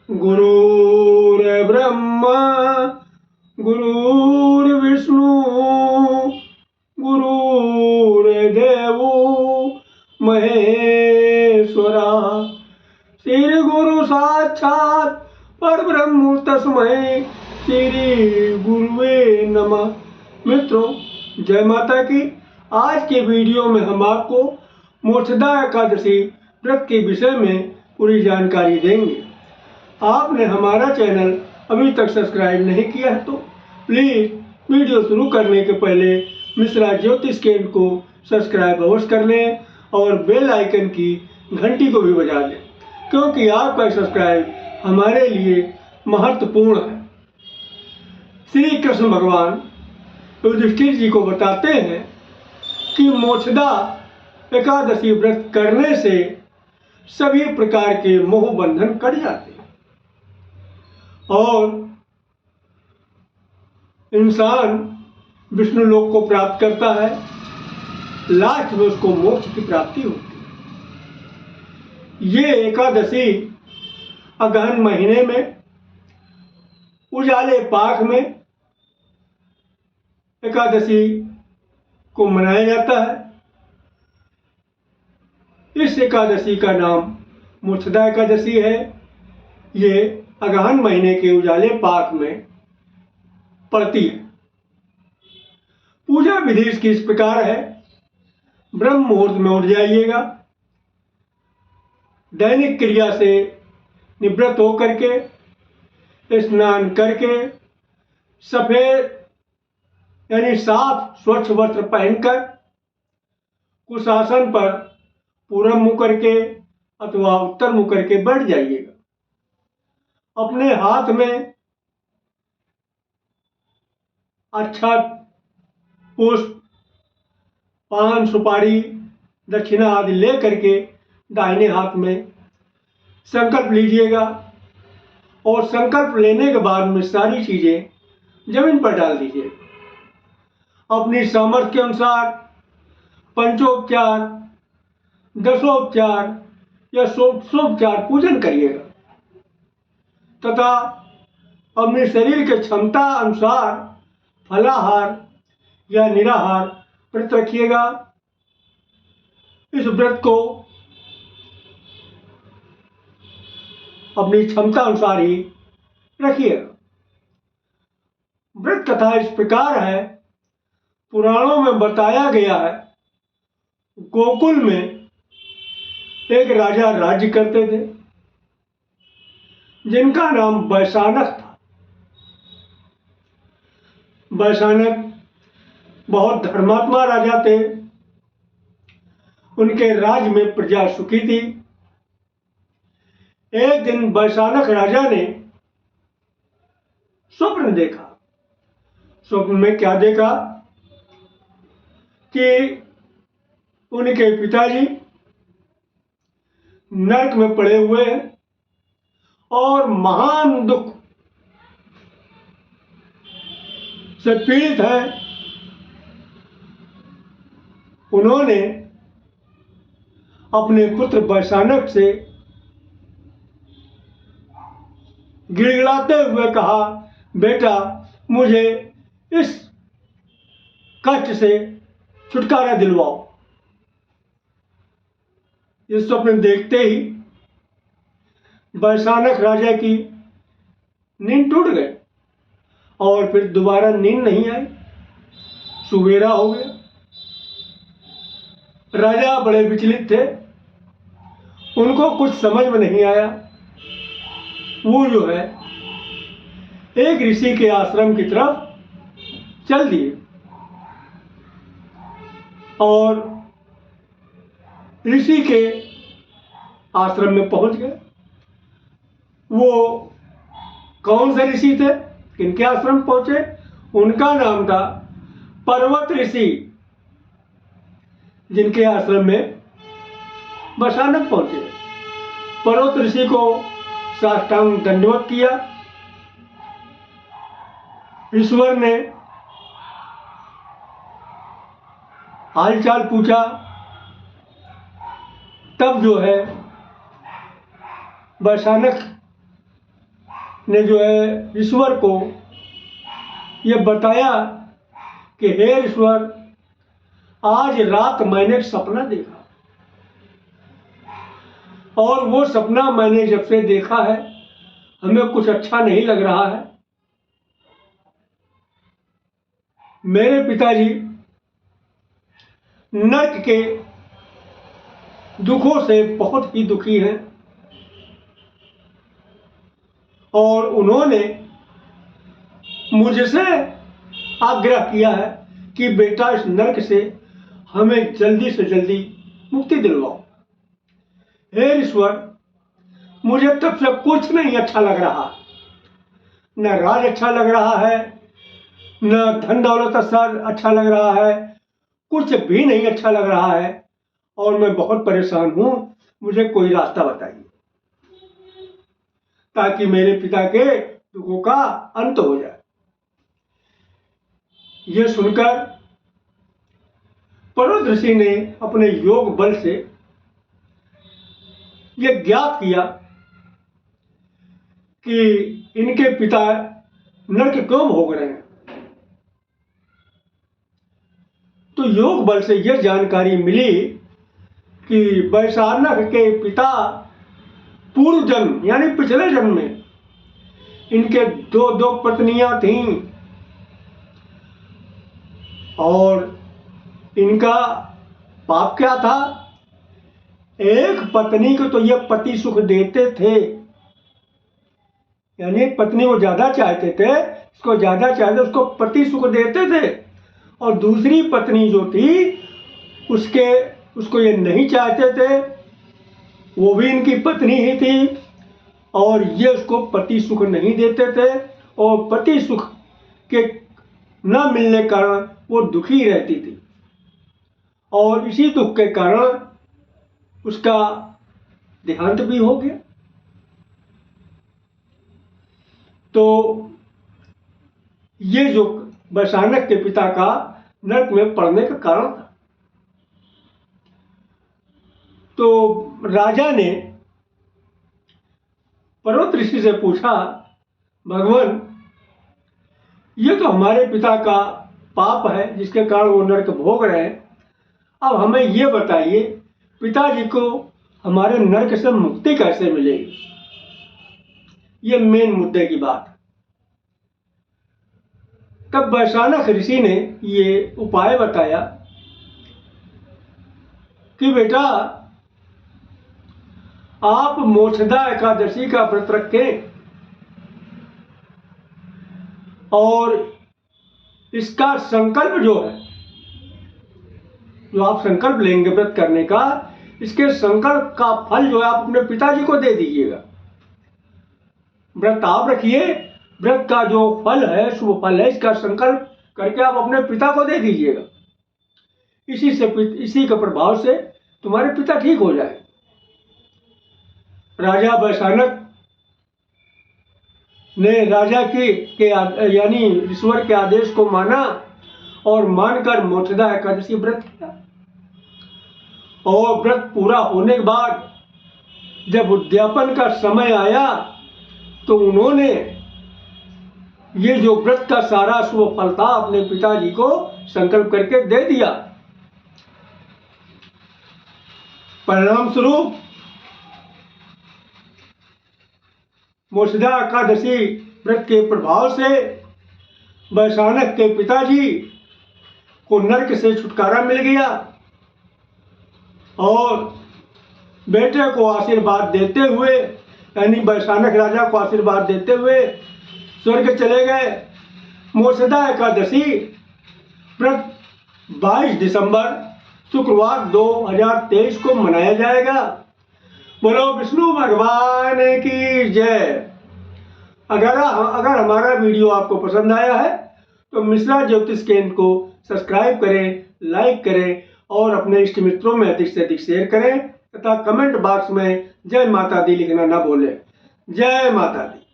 गुरुर्ब्रह्मा गुरुर्विष्णु गुरुर्देवो महेश्वरा। श्री गुरु साक्षात परब्रह्म तस्मै श्री गुरुवे नमः। मित्रों, जय माता की। आज के वीडियो में हम आपको मोक्षदा एकादशी व्रत के विषय में पूरी जानकारी देंगे। आपने हमारा चैनल अभी तक सब्सक्राइब नहीं किया है तो प्लीज़ वीडियो शुरू करने के पहले मिश्रा ज्योतिष केंद्र को सब्सक्राइब अवश्य कर लें और बेल आइकन की घंटी को भी बजा दें, क्योंकि आपका सब्सक्राइब हमारे लिए महत्वपूर्ण है। श्री कृष्ण भगवान युधिष्ठिर जी को बताते हैं कि मोक्षदा एकादशी व्रत करने से सभी प्रकार के मोह बंधन कट जाते हैं और इंसान विष्णु लोक को प्राप्त करता है। लास्ट में उसको मोक्ष की प्राप्ति होती है। ये एकादशी अगहन महीने में उजाले पाख में एकादशी को मनाया जाता है। इस एकादशी का नाम मोक्षदा एकादशी है। ये अगहन महीने के उजाले पाक में पड़ती है। पूजा विधि इसकी इस प्रकार है। ब्रह्म मुहूर्त में उठ जाइएगा, दैनिक क्रिया से निवृत्त होकर के स्नान करके सफेद यानी साफ स्वच्छ वस्त्र पहनकर कुशासन पर पूरब मुँह करके अथवा उत्तर मुँह करके बैठ जाइएगा। अपने हाथ में अच्छा पुष्प, पान, सुपारी, दक्षिणा आदि ले करके दाहिने हाथ में संकल्प लीजिएगा और संकल्प लेने के बाद में सारी चीज़ें जमीन पर डाल दीजिएगा। अपनी सामर्थ्य के अनुसार पंचोपचार, दशोपचार या षोडशोपचार पूजन करिएगा तथा अपने शरीर के क्षमता अनुसार फलाहार या निराहार व्रत रखिएगा। इस व्रत को अपनी क्षमता अनुसार ही रखिएगा। व्रत कथा इस प्रकार है। पुराणों में बताया गया है, गोकुल में एक राजा राज्य करते थे जिनका नाम वैशानक था। वैशानक बहुत धर्मात्मा राजा थे। उनके राज्य में प्रजा सुखी थी। एक दिन वैशानक राजा ने स्वप्न देखा। स्वप्न में क्या देखा कि उनके पिताजी नरक में पड़े हुए हैं और महान दुख से पीड़ित है। उन्होंने अपने पुत्र वैशानक से गिड़गिड़ाते हुए कहा, बेटा मुझे इस कष्ट से छुटकारा दिलवाओ। इस स्वप्न देखते ही वैशानक राजा की नींद टूट गई और फिर दोबारा नींद नहीं आई। सुबेरा हो गया। राजा बड़े विचलित थे। उनको कुछ समझ में नहीं आया। वो जो है एक ऋषि के आश्रम की तरफ चल दिए और ऋषि के आश्रम में पहुंच गए। वो कौन से ऋषि थे, किनके आश्रम पहुंचे? उनका नाम था पर्वत ऋषि, जिनके आश्रम में वैशानक पहुंचे। पर्वत ऋषि को साष्टांग दंडवत किया। ईश्वर ने हालचाल पूछा। तब जो है वैशानक ने जो है ईश्वर को ये बताया कि हे ईश्वर, आज रात मैंने सपना देखा और वो सपना मैंने जब से देखा है हमें कुछ अच्छा नहीं लग रहा है। मेरे पिताजी नर्क के दुखों से बहुत ही दुखी हैं और उन्होंने मुझसे आग्रह किया है कि बेटा इस नर्क से हमें जल्दी से जल्दी मुक्ति दिलवाओ। हे ईश्वर, मुझे तब से कुछ नहीं अच्छा लग रहा, न राज अच्छा लग रहा है, न धन दौलत अच्छा लग रहा है, कुछ भी नहीं अच्छा लग रहा है और मैं बहुत परेशान हूं। मुझे कोई रास्ता बताइए ताकि मेरे पिता के दुखों का अंत हो जाए। यह सुनकर पर्वत ऋषि ने अपने योग बल से यह ज्ञात किया कि इनके पिता नरक क्यों भोग रहे हैं। तो योग बल से यह जानकारी मिली कि वैशानक के पिता पूर्व जन्म यानी पिछले जन्म में इनके दो पत्नियां थीं और इनका पाप क्या था। एक पत्नी को तो ये पति सुख देते थे, यानी एक पत्नी को ज्यादा चाहते थे, उसको ज्यादा चाहते, उसको पति सुख देते थे, और दूसरी पत्नी जो थी उसको ये नहीं चाहते थे, वो भी इनकी पत्नी ही थी और ये उसको पति सुख नहीं देते थे और पति सुख के न मिलने के कारण वो दुखी रहती थी और इसी दुख के कारण उसका देहांत भी हो गया। तो ये जो वैशानक के पिता का नरक में पड़ने का कारण था। तो राजा ने पर्वत ऋषि से पूछा, भगवान, ये तो हमारे पिता का पाप है जिसके कारण वो नरक भोग रहे हैं, अब हमें ये बताइए पिताजी को हमारे नरक से मुक्ति कैसे मिलेगी। ये मेन मुद्दे की बात। तब वैशानक ऋषि ने ये उपाय बताया कि बेटा, आप मोक्षदा एकादशी का व्रत रखें और इसका संकल्प जो है, जो आप संकल्प लेंगे व्रत करने का, इसके संकल्प का फल जो है आप अपने पिताजी को दे दीजिएगा। व्रत आप रखिए, व्रत का जो फल है, शुभ फल है, इसका संकल्प करके आप अपने पिता को दे दीजिएगा। इसी के प्रभाव से तुम्हारे पिता ठीक हो जाए। राजा वैशानक ने राजा के यानी ईश्वर के आदेश को माना और मानकर मोक्षदा एकादशी व्रत किया और व्रत पूरा होने के बाद जब उद्यापन का समय आया तो उन्होंने ये जो व्रत का सारा शुभ फल था अपने पिताजी को संकल्प करके दे दिया। परिणाम स्वरूप मोक्षदा एकादशी व्रत के प्रभाव से वैशानक के पिताजी को नरक से छुटकारा मिल गया और बेटे को आशीर्वाद देते हुए, यानी वैशानक राजा को आशीर्वाद देते हुए स्वर्ग चले गए। मोक्षदा एकादशी व्रत 22 दिसंबर शुक्रवार 2023 को मनाया जाएगा। बोलो विष्णु भगवान की जय। अगर हमारा वीडियो आपको पसंद आया है तो मिश्रा ज्योतिष केंद्र को सब्सक्राइब करें, लाइक करें और अपने इष्ट मित्रों में अधिक से अधिक शेयर करें तथा कमेंट बॉक्स में जय माता दी लिखना ना भूलें। जय माता दी।